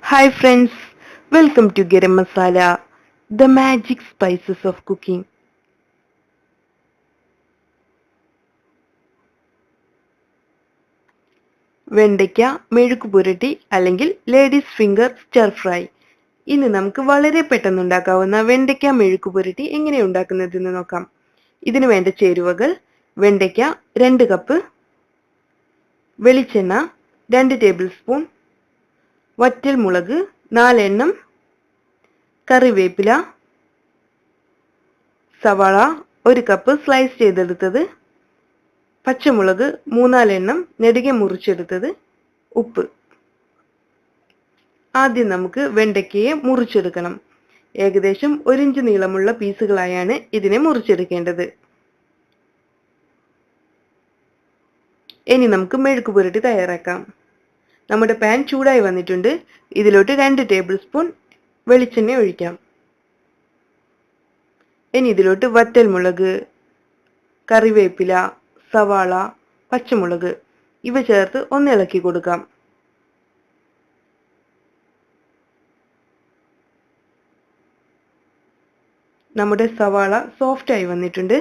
Hi friends, welcome to Garam Masala, the magic spices of cooking. വെണ്ടയ്ക്ക മെഴുക്ക് പുരട്ടി അല്ലെങ്കിൽ ലേഡീസ് ഫിംഗർ സ്റ്റിർ ഫ്രൈ. ഇന്ന് നമുക്ക് വളരെ പെട്ടെന്ന് ഉണ്ടാക്കാവുന്ന വെണ്ടയ്ക്ക മെഴുക്ക് പുരട്ടി എങ്ങനെ ഉണ്ടാക്കുന്നതെന്ന് നോക്കാം. ഇതിനു വേണ്ട ചേരുവകൾ: വെണ്ടയ്ക്ക 2 കപ്പ്, വെളിച്ചെണ്ണ 2 ടേബിൾ സ്പൂൺ, വറ്റൽ മുളക് 4 എണ്ണം, കറിവേപ്പില, സവാള 1 കപ്പ് സ്ലൈസ് ചെയ്തെടുത്തത്, പച്ചമുളക് 3-4 എണ്ണം നെടുകെ മുറിച്ചെടുത്തത്, ഉപ്പ്. ആദ്യം നമുക്ക് വെണ്ടയ്ക്കയെ മുറിച്ചെടുക്കണം. ഏകദേശം 1 ഇഞ്ച് നീളമുള്ള പീസുകളായാണ് ഇതിനെ മുറിച്ചെടുക്കേണ്ടത്. ഇനി നമുക്ക് മെഴുക്ക് പുരട്ടി തയ്യാറാക്കാം. നമ്മുടെ പാൻ ചൂടായി വന്നിട്ടുണ്ട്. ഇതിലോട്ട് 2 ടേബിൾ സ്പൂൺ വെളിച്ചെണ്ണ ഒഴിക്കാം. ഇനി ഇതിലോട്ട് വറ്റൽ മുളക്, കറിവേപ്പില, സവാള, പച്ചമുളക് ഇവ ചേർത്ത് ഒന്ന് ഇളക്കി കൊടുക്കാം. നമ്മുടെ സവാള സോഫ്റ്റ് ആയി വന്നിട്ടുണ്ട്.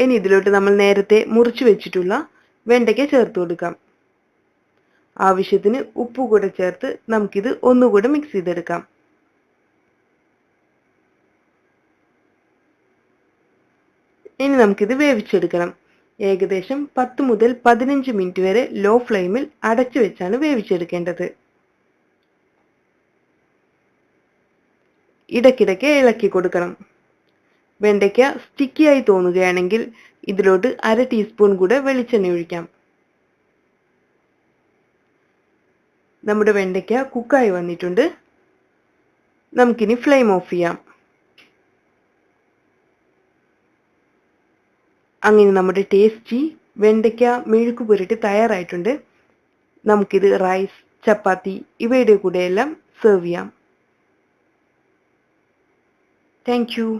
ഇനി ഇതിലോട്ട് നമ്മൾ നേരത്തെ മുറിച്ചു വെച്ചിട്ടുള്ള വെണ്ടയ്ക്ക ചേർത്ത് കൊടുക്കാം. ആവശ്യത്തിന് ഉപ്പ് കൂടെ ചേർത്ത് നമുക്കിത് ഒന്നുകൂടെ മിക്സ് ചെയ്തെടുക്കാം. ഇനി നമുക്കിത് വേവിച്ചെടുക്കണം. ഏകദേശം 10 മുതൽ 15 മിനിറ്റ് വരെ ലോ ഫ്ലെയിമിൽ അടച്ചു വെച്ചാണ് വേവിച്ചെടുക്കേണ്ടത്. ഇടയ്ക്കിടയ്ക്ക് ഇളക്കി കൊടുക്കണം. വെണ്ടയ്ക്ക സ്റ്റിക്കിയായി തോന്നുകയാണെങ്കിൽ ഇതിലോട്ട് 1/2 ടീസ്പൂൺ കൂടെ വെളിച്ചെണ്ണ ഒഴിക്കാം. നമ്മുടെ വെണ്ടയ്ക്ക കുക്കായി വന്നിട്ടുണ്ട്. നമുക്കിനി ഫ്ലെയിം ഓഫ് ചെയ്യാം. അങ്ങനെ നമ്മുടെ ടേസ്റ്റി വെണ്ടയ്ക്ക മെഴുക്ക് പുരട്ടി തയ്യാറായിട്ടുണ്ട്. നമുക്കിത് റൈസ്, ചപ്പാത്തി ഇവയുടെ കൂടെയെല്ലാം സെർവ് ചെയ്യാം. Thank you.